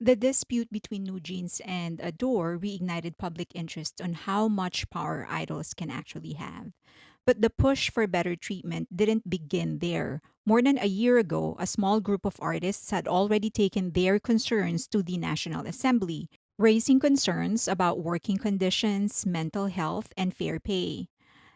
The dispute between New Jeans and Adore reignited public interest on how much power idols can actually have. But the push for better treatment didn't begin there. More than a year ago, a small group of artists had already taken their concerns to the National Assembly, raising concerns about working conditions, mental health, and fair pay.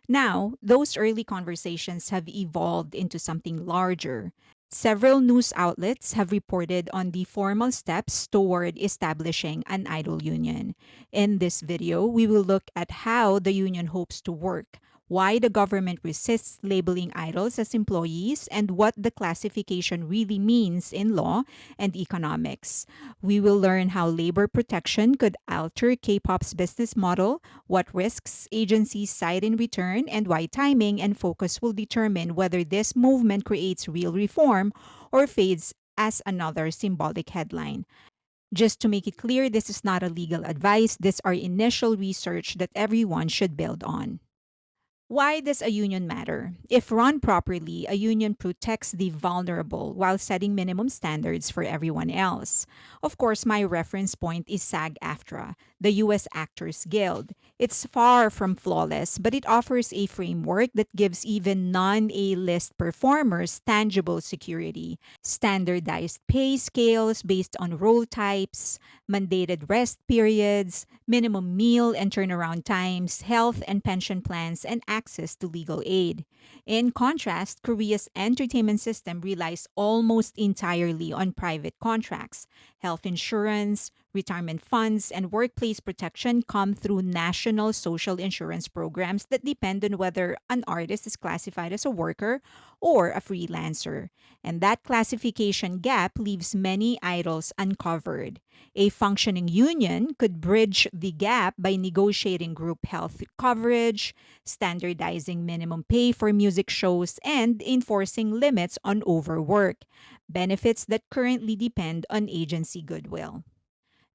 Now, those early conversations have evolved into something larger. Several news outlets have reported on the formal steps toward establishing an idol union. In this video, we will look at how the union hopes to work, why the government resists labeling idols as employees, and what the classification really means in law and economics. We will learn how labor protection could alter K-pop's business model, what risks agencies cite in return, and why timing and focus will determine whether this movement creates real reform or fades as another symbolic headline. Just to make it clear, this is not a legal advice. These are initial research that everyone should build on. Why does a union matter? If run properly, a union protects the vulnerable while setting minimum standards for everyone else. Of course, my reference point is SAG-AFTRA, the US Actors Guild. It's far from flawless, but it offers a framework that gives even non-A-list performers tangible security. Standardized pay scales based on role types, mandated rest periods, minimum meal and turnaround times, health and pension plans, and access to legal aid. In contrast, Korea's entertainment system relies almost entirely on private contracts. Health insurance, retirement funds, and workplace protection come through national social insurance programs that depend on whether an artist is classified as a worker or a freelancer. And that classification gap leaves many idols uncovered. A functioning union could bridge the gap by negotiating group health coverage, standardizing minimum pay for music shows, and enforcing limits on overwork, benefits that currently depend on agency goodwill.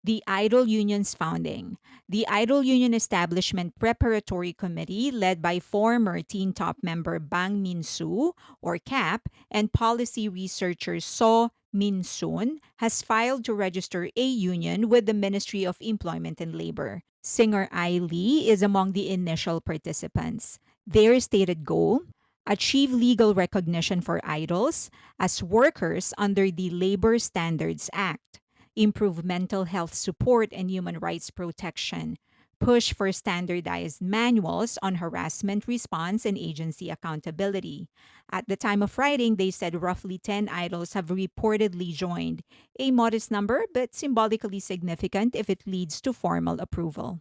The Idol Union's founding. The Idol Union Establishment Preparatory Committee, led by former Teen Top member Bang Min-soo, or CAP, and policy researcher So Min-soon, has filed to register a union with the Ministry of Employment and Labor. Singer Ai Lee is among the initial participants. Their stated goal: achieve legal recognition for idols as workers under the Labor Standards Act, improve mental health support and human rights protection, push for standardized manuals on harassment response and agency accountability. At the time of writing, they said roughly 10 idols have reportedly joined, a modest number but symbolically significant if it leads to formal approval.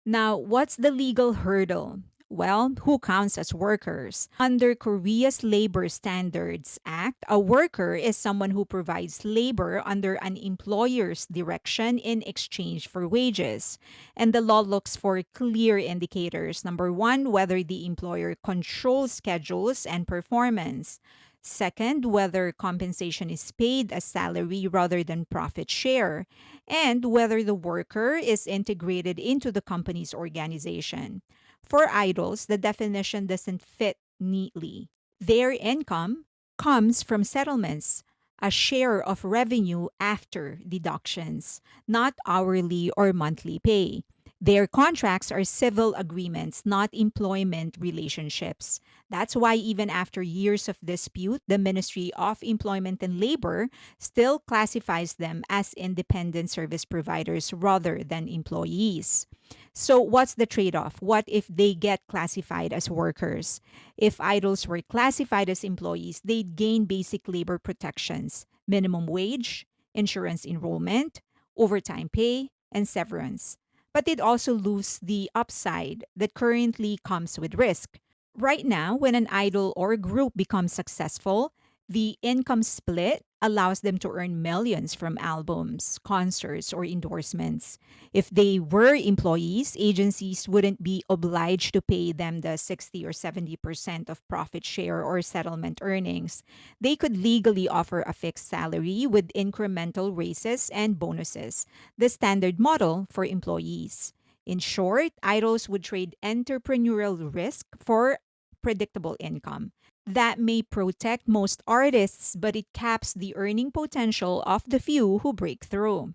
Now, what's the legal hurdle? Well, who counts as workers? Under Korea's Labor Standards Act, a worker is someone who provides labor under an employer's direction in exchange for wages. And the law looks for clear indicators. Number one, whether the employer controls schedules and performance. Second, whether compensation is paid as salary rather than profit share, and whether the worker is integrated into the company's organization. For idols, the definition doesn't fit neatly. Their income comes from settlements, a share of revenue after deductions, not hourly or monthly pay. Their contracts are civil agreements, not employment relationships. That's why, even after years of dispute, the Ministry of Employment and Labor still classifies them as independent service providers rather than employees. So, what's the trade off? What if they get classified as workers? If idols were classified as employees, they'd gain basic labor protections: minimum wage, insurance enrollment, overtime pay, and severance. But they'd also lose the upside that currently comes with risk. Right now, when an idol or group becomes successful, the income split allows them to earn millions from albums, concerts, or endorsements. If they were employees, agencies wouldn't be obliged to pay them the 60 or 70% of profit share or settlement earnings. They could legally offer a fixed salary with incremental raises and bonuses, the standard model for employees. In short, idols would trade entrepreneurial risk for predictable income. That may protect most artists, but it caps the earning potential of the few who break through.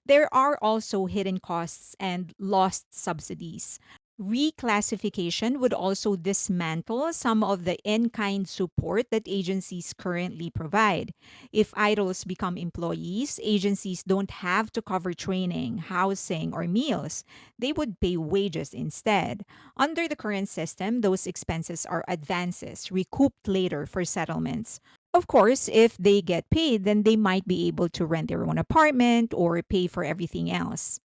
There are also hidden costs and lost subsidies. Reclassification would also dismantle some of the in kind support that agencies currently provide. If idols become employees, agencies don't have to cover training, housing, or meals. They would pay wages instead. Under the current system, those expenses are advances recouped later for settlements. Of course, if they get paid, then they might be able to rent their own apartment or pay for everything else.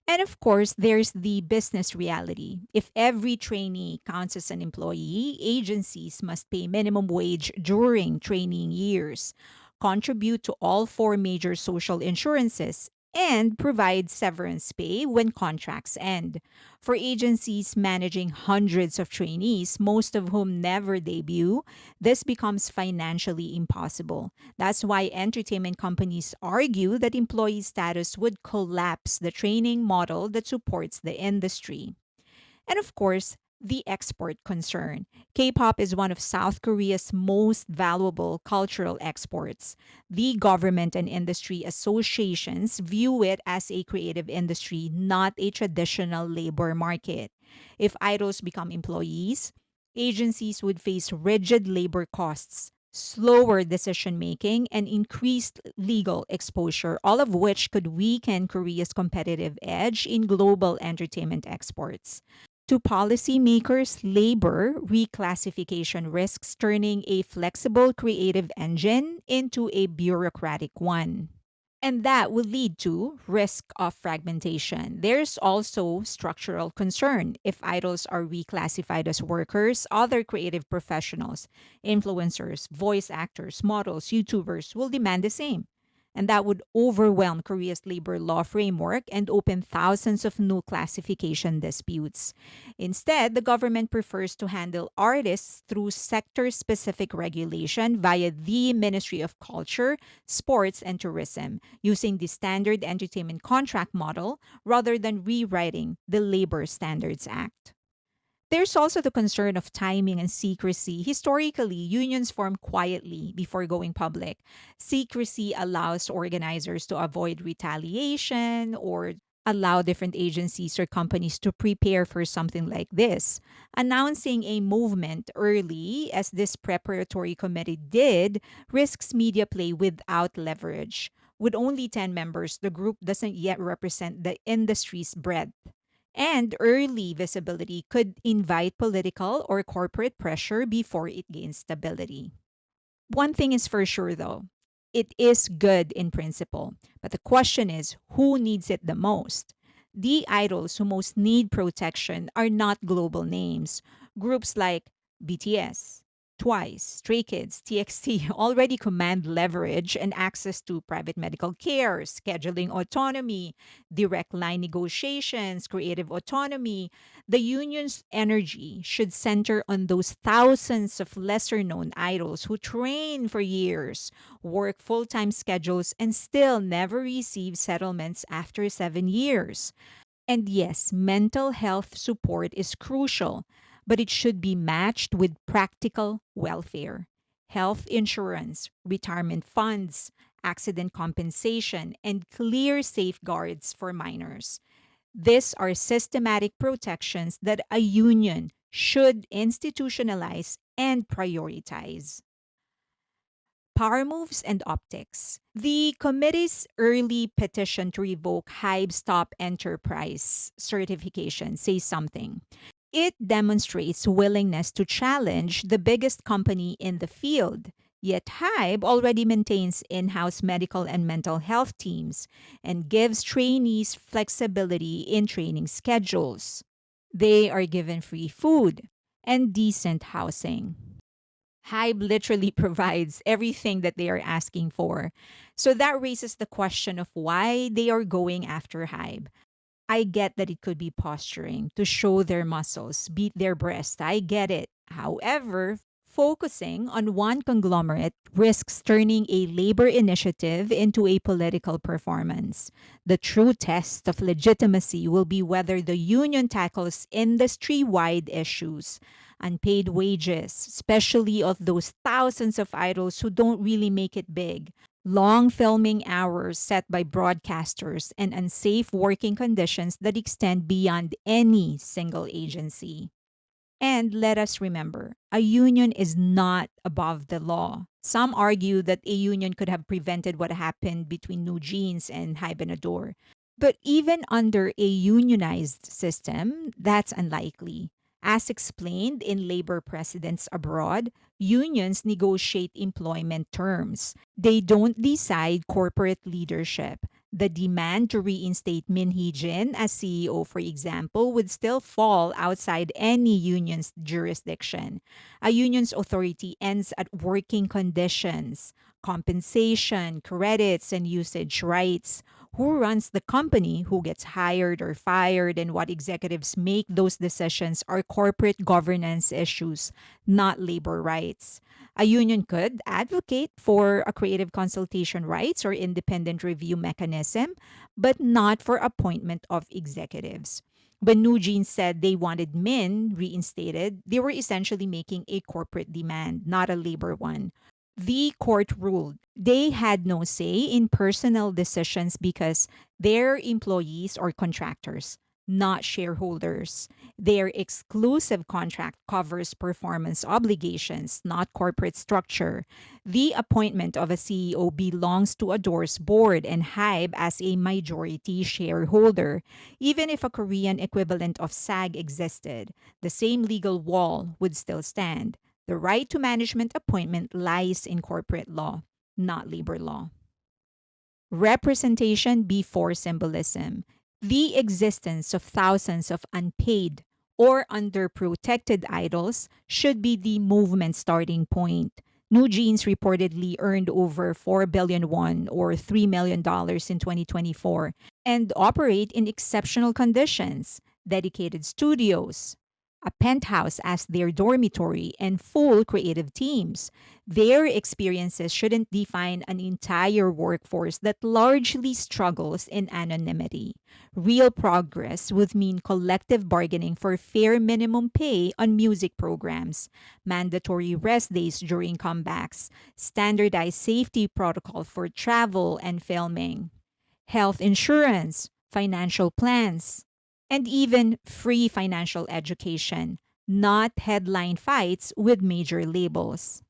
And of course, there's the business reality. If every trainee counts as an employee, agencies must pay minimum wage during training years, contribute to all four major social insurances, and provide severance pay when contracts end. For agencies managing hundreds of trainees, most of whom never debut, this becomes financially impossible. That's why entertainment companies argue that employee status would collapse the training model that supports the industry. And of course, the export concern. K pop is one of South Korea's most valuable cultural exports. The government and industry associations view it as a creative industry, not a traditional labor market. If idols become employees, agencies would face rigid labor costs, slower decision making, and increased legal exposure, all of which could weaken Korea's competitive edge in global entertainment exports. To policymakers, labor reclassification risks turning a flexible creative engine into a bureaucratic one. And that will lead to risk of fragmentation. There's also structural concern. If idols are reclassified as workers, other creative professionals, influencers, voice actors, models, YouTubers will demand the same. And that would overwhelm Korea's labor law framework and open thousands of new classification disputes. Instead, the government prefers to handle artists through sector specific regulation via the Ministry of Culture, Sports, and Tourism, using the standard entertainment contract model rather than rewriting the Labor Standards Act. There's also the concern of timing and secrecy. Historically, unions form quietly before going public. Secrecy allows organizers to avoid retaliation or allow different agencies or companies to prepare for something like this. Announcing a movement early, as this preparatory committee did, risks media play without leverage. With only 10 members, the group doesn't yet represent the industry's breadth. And early visibility could invite political or corporate pressure before it gains stability. One thing is for sure, though, it is good in principle. But the question is who needs it the most? The idols who most need protection are not global names. Groups like BTS, Twice, Stray Kids, TXT already command leverage and access to private medical care, scheduling autonomy, direct line negotiations, creative autonomy. The union's energy should center on those thousands of lesser known idols who train for years, work full time schedules, and still never receive settlements after 7 years. And yes, mental health support is crucial, but it should be matched with practical welfare, health insurance, retirement funds, accident compensation, and clear safeguards for minors. These are systematic protections that a union should institutionalize and prioritize. Power moves and optics. The committee's early petition to revoke Hive's top enterprise certification says something. It demonstrates willingness to challenge the biggest company in the field. Yet Hive already maintains in house medical and mental health teams and gives trainees flexibility in training schedules. They are given free food and decent housing. Hive literally provides everything that they are asking for. So that raises the question of why they are going after Hive. I get that it could be posturing to show their muscles, beat their breast. I get it. However, focusing on one conglomerate risks turning a labor initiative into a political performance. The true test of legitimacy will be whether the union tackles industry wide issues. unpaid wages, especially of those thousands of idols who don't really make it big, long filming hours set by broadcasters, and unsafe working conditions that extend beyond any single agency. And let us remember, a union is not above the law. Some argue that a union could have prevented what happened between New Jeans and Hybenador. But even under a unionized system, that's unlikely. As explained in labor precedents abroad, unions negotiate employment terms. They don't decide corporate leadership. The demand to reinstate Min Hee-jin as CEO, for example, would still fall outside any union's jurisdiction. A union's authority ends at working conditions, compensation, credits, and usage rights. Who runs the company, who gets hired or fired, and what executives make those decisions are corporate governance issues, not labor rights. A union could advocate for a creative consultation rights or independent review mechanism, but not for appointment of executives. When Nugent said they wanted Min reinstated, they were essentially making a corporate demand, not a labor one. The court ruled they had no say in personal decisions because they're employees or contractors, not shareholders. Their exclusive contract covers performance obligations, not corporate structure. The appointment of a CEO belongs to Adore's board and Hybe as a majority shareholder. Even if a Korean equivalent of SAG existed, the same legal wall would still stand. The right to management appointment lies in corporate law, not labor law. Representation before symbolism. The existence of thousands of unpaid or underprotected idols should be the movement starting point. New Jeans reportedly earned over 4 billion won or $3 million in 2024 and operate in exceptional conditions, dedicated studios, a penthouse as their dormitory, and full creative teams. Their experiences shouldn't define an entire workforce that largely struggles in anonymity. Real progress would mean collective bargaining for fair minimum pay on music programs, mandatory rest days during comebacks, standardized safety protocol for travel and filming, health insurance, financial plans, and even free financial education, not headline fights with major labels.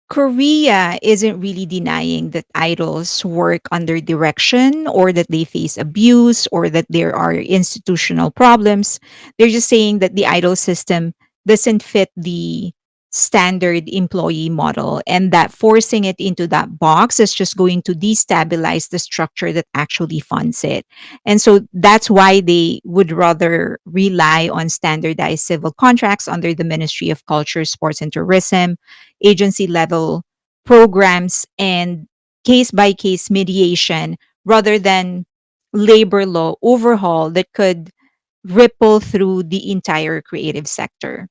Korea isn't really denying that idols work under direction or that they face abuse or that there are institutional problems. They're just saying that the idol system doesn't fit the standard employee model and that forcing it into that box is just going to destabilize the structure that actually funds it. And so that's why they would rather rely on standardized civil contracts under the Ministry of Culture, Sports, and Tourism, agency level programs, and case by case mediation rather than labor law overhaul that could ripple through the entire creative sector.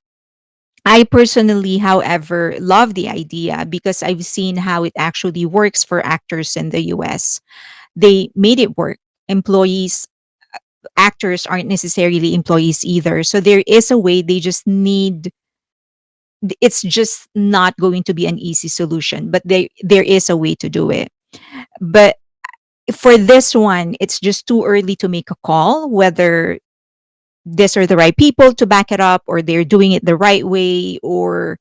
I personally, however, love the idea because I've seen how it actually works for actors in the US. They made it work. Employees, actors aren't necessarily employees either. So there is a way, they just need, it's just not going to be an easy solution, but there is a way to do it. But for this one, it's just too early to make a call whether these are the right people to back it up or they're doing it the right way, or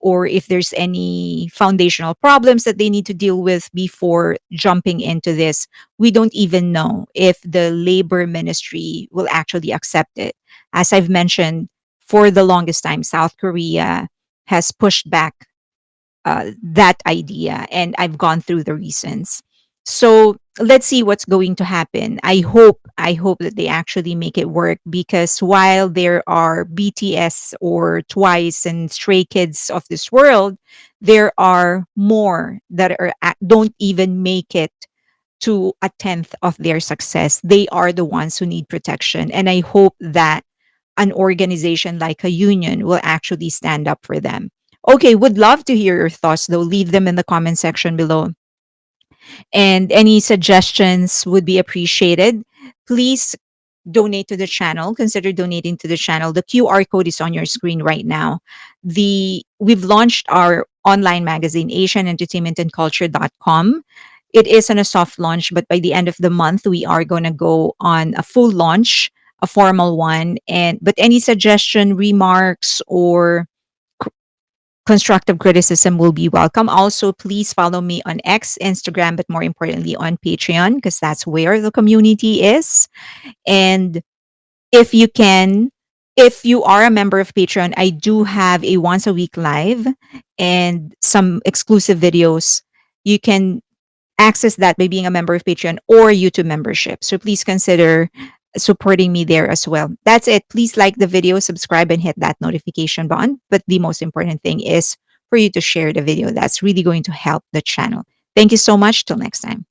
if there's any foundational problems that they need to deal with before jumping into this. We don't even know if the labor ministry will actually accept it. As I've mentioned, for the longest time, South Korea has pushed back that idea, and I've gone through the reasons. So let's see what's going to happen. I hope that they actually make it work because while there are BTS or Twice and Stray Kids of this world, there are more that don't even make it to a tenth of their success. They are the ones who need protection, and I hope that an organization like a union will actually stand up for them. Okay, would love to hear your thoughts though. Leave them in the comment section below. And any suggestions would be appreciated. Please donate to the channel, consider donating to the channel. The QR code is on your screen right now. We've launched our online magazine, asianentertainmentandculture.com. It is on a soft launch, but by the end of the month, we are going to go on a full launch, a formal one. And but any suggestion, remarks, or constructive criticism will be welcome. Also, please follow me on X, Instagram, but more importantly on Patreon, because that's where the community is. And if you can, if you are a member of Patreon, I do have a once a week live and some exclusive videos. You can access that by being a member of Patreon or YouTube membership. So please consider supporting me there as well. That's it. Please like the video, subscribe, and hit that notification button. But the most important thing is for you to share the video. That's really going to help the channel. Thank you so much. Till next time.